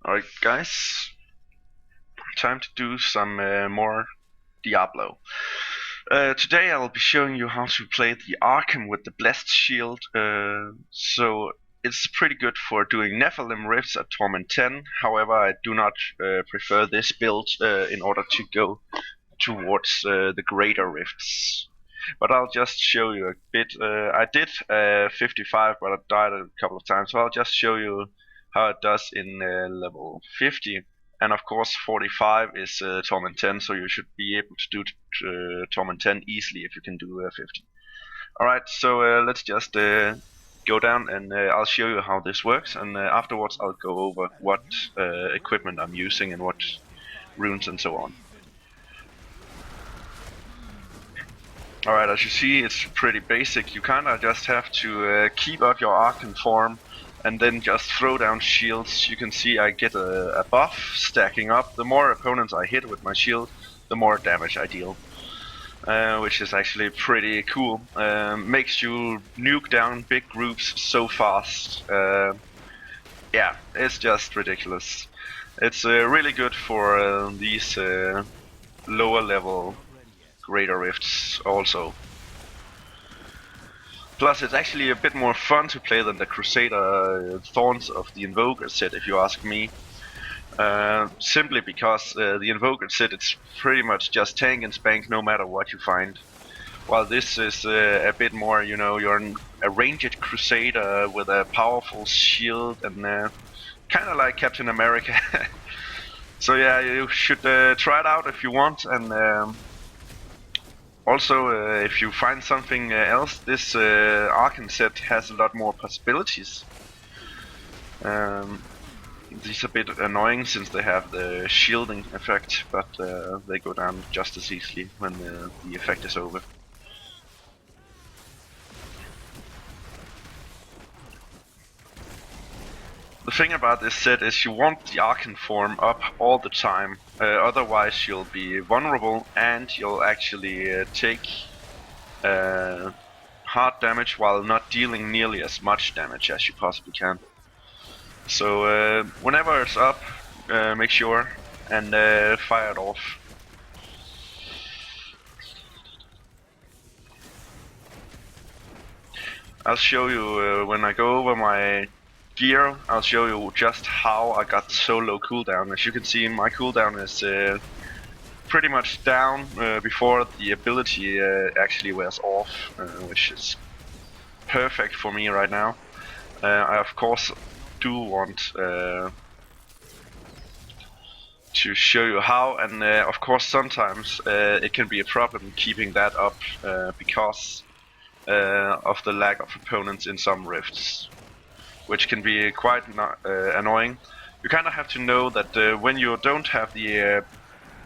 Alright guys, time to do some more Diablo. Today I'll be showing you how to play the Akkhan with the Blessed Shield. So it's pretty good for doing Nephilim Rifts at Torment 10, however I do not prefer this build in order to go towards the Greater Rifts. But I'll just show you a bit. I did 55 but I died a couple of times, so I'll just show you how it does in level 50. And of course 45 is Torment 10, so you should be able to do Torment 10 easily if you can do 50. Alright, so let's just go down and I'll show you how this works, and afterwards I'll go over what equipment I'm using and what runes and so on. Alright, as you see, it's pretty basic. You kinda just have to keep up your Akkhan form and then just throw down shields. You can see I get a buff stacking up. The more opponents I hit with my shield, the more damage I deal. Which is actually pretty cool. Makes you nuke down big groups so fast. Yeah, it's just ridiculous. It's really good for these lower level Greater Rifts also. Plus it's actually a bit more fun to play than the Crusader Thorns of the Invoker set, if you ask me. Simply because the Invoker set, it's pretty much just tank and spank no matter what you find. While this is a bit more, you know, you're a ranged Crusader with a powerful shield and kinda like Captain America. So yeah, you should try it out if you want, and also, if you find something else, this Akkhan set has a lot more possibilities. These are a bit annoying since they have the shielding effect, but they go down just as easily when the effect is over. The thing about this set is you want the Akkhan form up all the time, otherwise you'll be vulnerable and you'll actually take hard damage while not dealing nearly as much damage as you possibly can. So whenever it's up, make sure and fire it off. I'll show you when I go over my gear, I'll show you just how I got so low cooldown. As you can see, my cooldown is pretty much down before the ability actually wears off, which is perfect for me right now. I of course do want to show you how, and of course sometimes it can be a problem keeping that up because of the lack of opponents in some rifts, which can be quite annoying. You kind of have to know that when you don't have the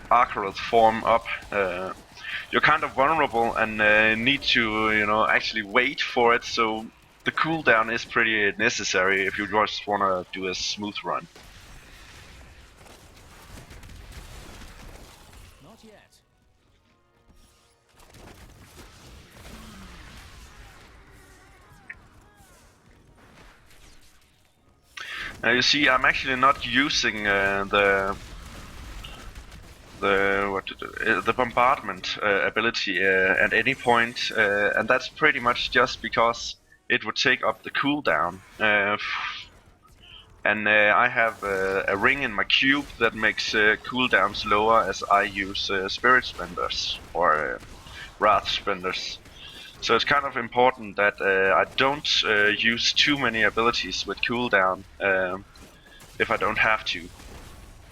Akkhan form up, you're kind of vulnerable and need to, you know, actually wait for it. So the cooldown is pretty necessary if you just want to do a smooth run. Not yet. You see, I'm actually not using the bombardment ability at any point, and that's pretty much just because it would take up the cooldown. And I have a ring in my cube that makes cooldowns lower as I use Spirit Spenders or Wrath Spenders. So it's kind of important that I don't use too many abilities with cooldown if I don't have to,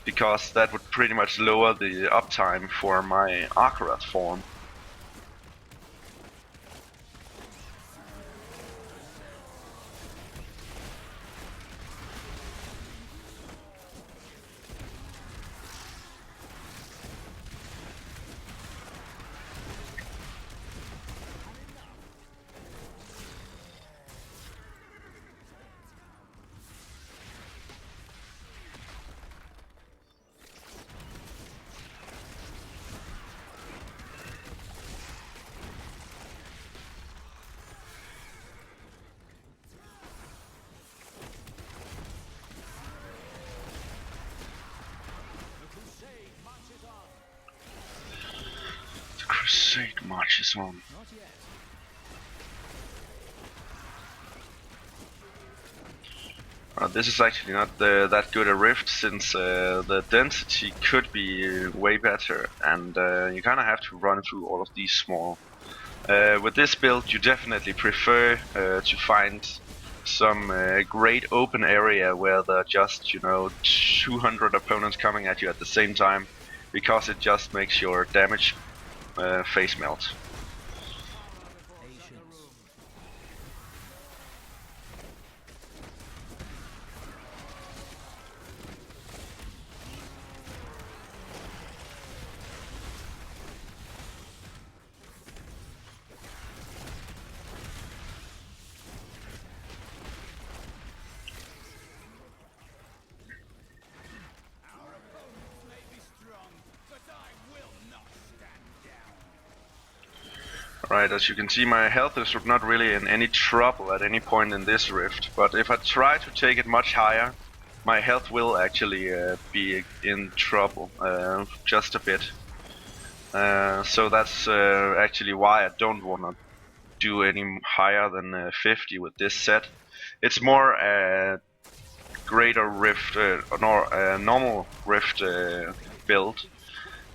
because that would pretty much lower the uptime for my Akkhan form. Crusade marches on. This is actually not that good a rift, since the density could be way better, and you kind of have to run through all of these small. With this build, you definitely prefer to find some great open area where there are just, 200 opponents coming at you at the same time, because it just makes your damage face melt. Right, as you can see, my health is not really in any trouble at any point in this rift, but if I try to take it much higher, my health will actually be in trouble, just a bit. So that's actually why I don't want to do any higher than 50 with this set. It's more a greater rift, or normal rift build,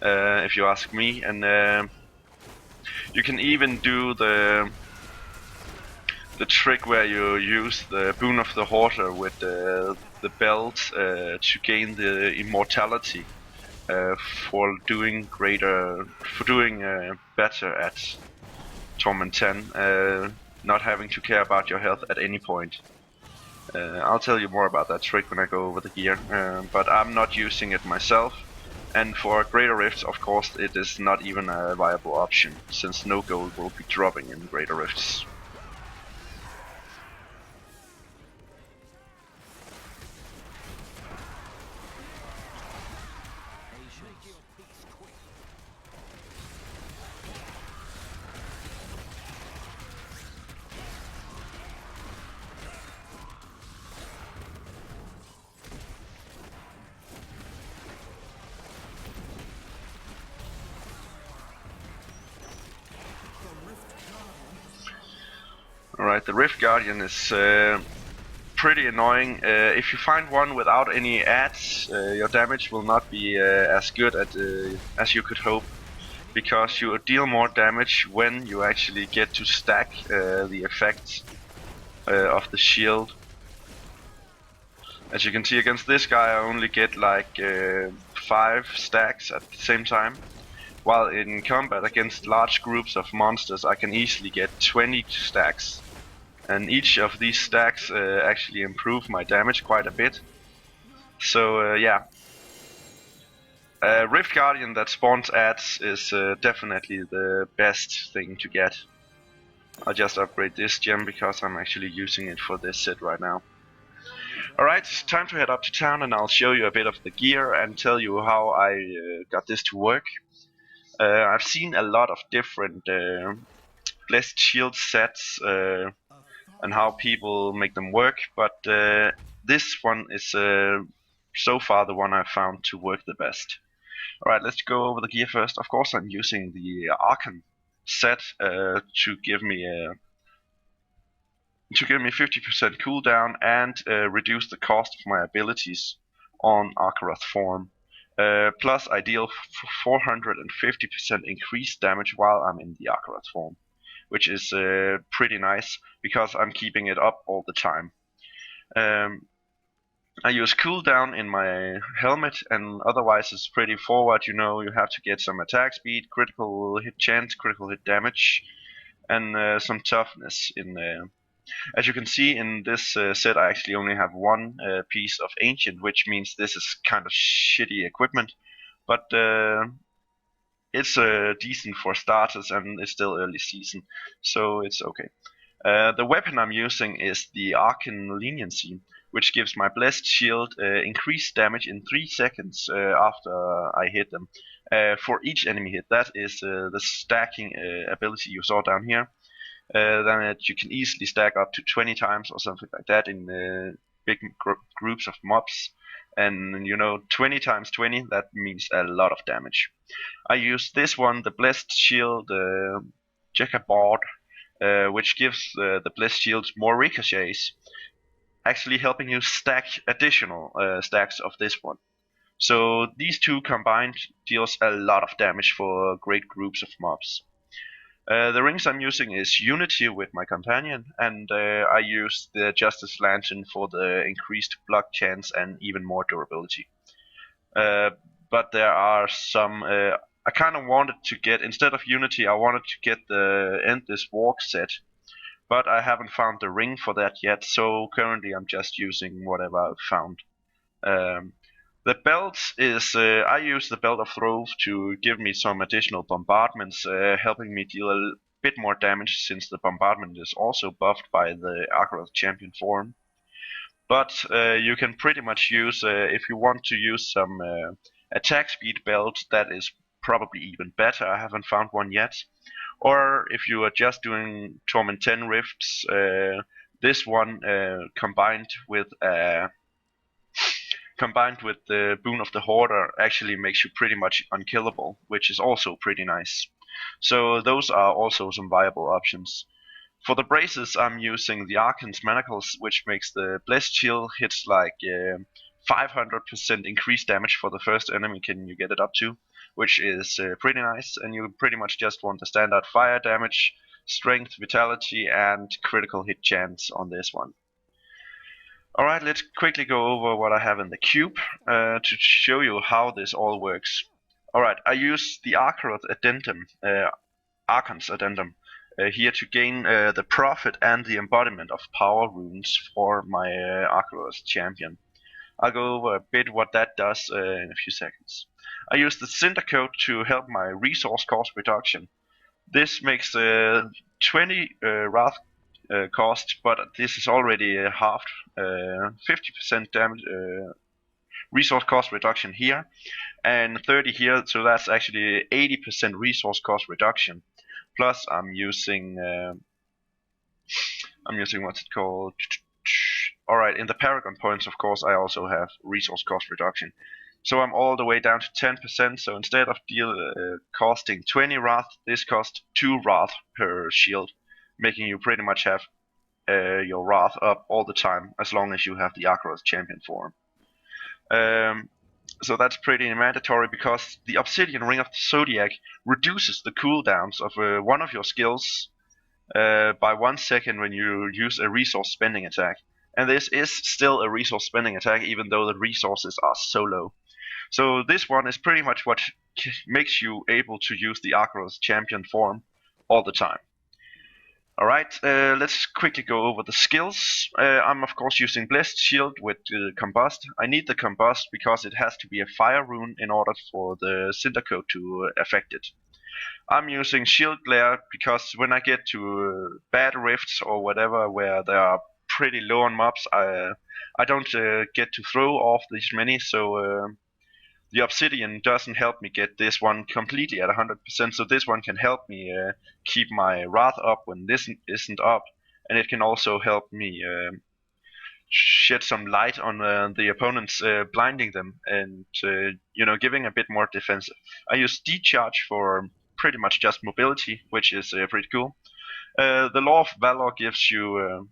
if you ask me, and you can even do the trick where you use the Boon of the Hoarder with the belt to gain the immortality for doing better at Torment 10, not having to care about your health at any point. I'll tell you more about that trick when I go over the gear, but I'm not using it myself. And for Greater Rifts, of course, it is not even a viable option, since no gold will be dropping in Greater Rifts. Alright, the Rift Guardian is pretty annoying. If you find one without any adds, your damage will not be as good as you could hope, because you deal more damage when you actually get to stack the effects of the shield. As you can see, against this guy I only get like 5 stacks at the same time, while in combat against large groups of monsters I can easily get 20 stacks. And each of these stacks actually improve my damage quite a bit. So yeah, Rift Guardian that spawns adds is definitely the best thing to get. I'll just upgrade this gem because I'm actually using it for this set right now. Alright, time to head up to town, and I'll show you a bit of the gear and tell you how I got this to work. I've seen a lot of different Blessed Shield sets and how people make them work, but this one is so far the one I found to work the best. Alright, let's go over the gear first. Of course I'm using the Akkhan set to give me 50% cooldown and reduce the cost of my abilities on Akkarath form. Plus I deal 450% increased damage while I'm in the Akkarath form, which is pretty nice because I'm keeping it up all the time. I use cooldown in my helmet, and otherwise it's pretty forward. You have to get some attack speed, critical hit chance, critical hit damage, and some toughness in there. As you can see in this set, I actually only have one piece of ancient, which means this is kind of shitty equipment, but it's decent for starters, and it's still early season, so it's okay. The weapon I'm using is the Akkhan Leniency, which gives my Blessed Shield increased damage in 3 seconds after I hit them. For each enemy hit, that is the stacking ability you saw down here. Then you can easily stack up to 20 times or something like that in big groups of mobs. and you know 20 times 20, that means a lot of damage. I use this one, the Blessed Shield Checkerboard, which gives the Blessed Shields more ricochets, actually helping you stack additional stacks of this one. So these two combined deals a lot of damage for great groups of mobs. The rings I'm using is Unity with my companion, and I use the Justice Lantern for the increased block chance and even more durability. But there are some. I kind of wanted to get, instead of Unity, I wanted to get the Endless Walk set, but I haven't found the ring for that yet, so currently I'm just using whatever I've found. The belt is, I use the Belt of Throve to give me some additional bombardments, helping me deal a bit more damage since the bombardment is also buffed by the Akkhan champion form. But you can pretty much use, if you want to use some attack speed belt, that is probably even better. I haven't found one yet. Or if you are just doing Torment 10 rifts, this one combined with the Boon of the Hoarder actually makes you pretty much unkillable, which is also pretty nice. So those are also some viable options. For the braces, I'm using the Akkhan's Manacles, which makes the Blessed Shield hits like 500% increased damage for the first enemy can you get it up to, which is pretty nice, and you pretty much just want the standard fire damage, strength, vitality, and critical hit chance on this one. Alright, let's quickly go over what I have in the cube to show you how this all works. Alright, I use the Akkhan's Addendum here to gain the Prophet and the Embodiment of Power runes for my Akkhan's champion. I'll go over a bit what that does in a few seconds. I use the Cinder Coat to help my resource cost reduction. This makes 20 Wrath cost, but this is already halved, 50% damage resource cost reduction here, and 30 here, so that's actually 80% resource cost reduction. Plus, I'm using what's it called? Alright, in the Paragon points, of course, I also have resource cost reduction. So I'm all the way down to 10%, so instead of costing 20 Wrath, this costs 2 Wrath per shield, making you pretty much have your Wrath up all the time, as long as you have the Akkhan's champion form. So that's pretty mandatory, because the Obsidian Ring of the Zodiac reduces the cooldowns of one of your skills by 1 second when you use a resource spending attack. And this is still a resource spending attack, even though the resources are so low. So this one is pretty much what makes you able to use the Akkhan's champion form all the time. Alright, let's quickly go over the skills. I'm of course using Blessed Shield with Combust. I need the Combust because it has to be a fire rune in order for the Cinder Coat to affect it. I'm using Shield Glare because when I get to bad rifts or whatever where they are pretty low on mobs, I don't get to throw off these many, so the Obsidian doesn't help me get this one completely at 100%, so this one can help me keep my Wrath up when this isn't up, and it can also help me shed some light on the opponents, blinding them, and you know, giving a bit more defensive. I use Decharge for pretty much just mobility, which is pretty cool. The Law of Valor gives you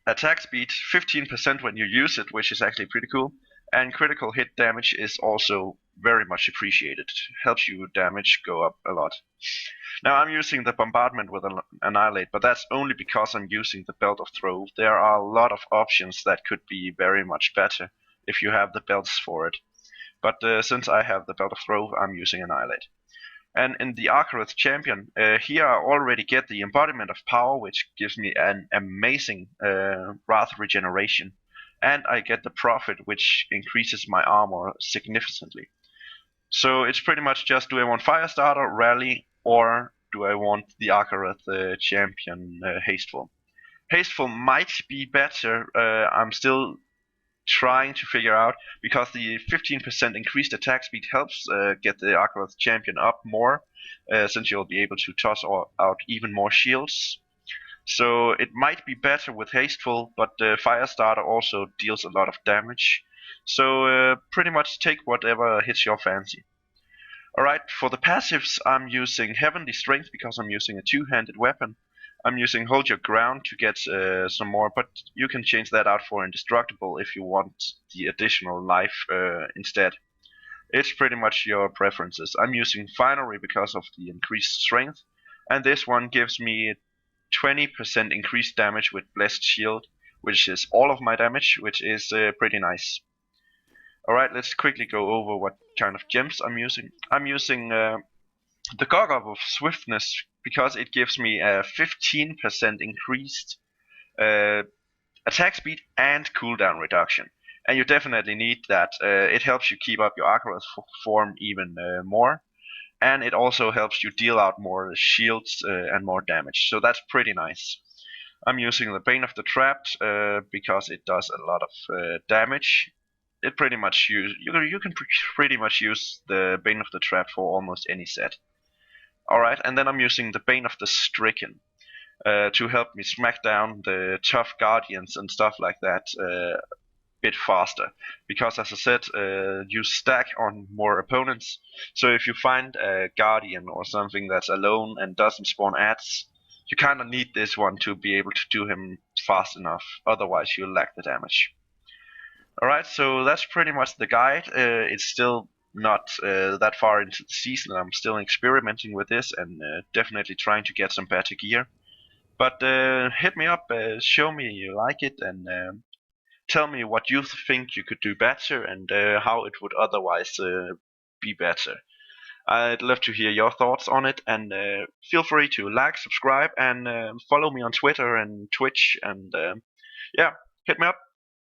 attack speed 15% when you use it, which is actually pretty cool. And critical hit damage is also very much appreciated. Helps you damage go up a lot. Now I'm using the bombardment with Annihilate, but that's only because I'm using the Belt of Throve. There are a lot of options that could be very much better if you have the belts for it. But since I have the Belt of Throve, I'm using Annihilate. And in the Akkhan's champion, here I already get the Embodiment of Power, which gives me an amazing Wrath regeneration. And I get the Prophet, which increases my armor significantly. So it's pretty much just, do I want Firestarter, Rally, or do I want the Akkhan's champion Hasteful? Hasteful might be better. I'm still trying to figure out, because the 15% increased attack speed helps get the Akkhan's champion up more, since you'll be able to toss out even more shields. So it might be better with Hasteful, but Firestarter also deals a lot of damage. So pretty much take whatever hits your fancy. Alright, for the passives I'm using Heavenly Strength because I'm using a two-handed weapon. I'm using Hold Your Ground to get some more, but you can change that out for Indestructible if you want the additional life instead. It's pretty much your preferences. I'm using Finery because of the increased strength, and this one gives me 20% increased damage with Blessed Shield, which is all of my damage, which is pretty nice. Alright, let's quickly go over what kind of gems I'm using. I'm using the Gog-Up of Swiftness because it gives me a 15% increased uh, attack speed and cooldown reduction. And you definitely need that. It helps you keep up your Akroth form even more. And it also helps you deal out more shields and more damage. So that's pretty nice. I'm using the Bane of the Trapped because it does a lot of damage. It pretty much you can pretty much use the Bane of the Trapped for almost any set. Alright, and then I'm using the Bane of the Stricken to help me smack down the tough guardians and stuff like that a bit faster. Because as I said, you stack on more opponents. So if you find a guardian or something that's alone and doesn't spawn adds, you kind of need this one to be able to do him fast enough. Otherwise, you'll lack the damage. Alright, so that's pretty much the guide. It's still not that far into the season. I'm still experimenting with this and definitely trying to get some better gear. But hit me up, show me you like it, and tell me what you think you could do better and how it would otherwise be better. I'd love to hear your thoughts on it, and feel free to like, subscribe, and follow me on Twitter and Twitch, and yeah, hit me up.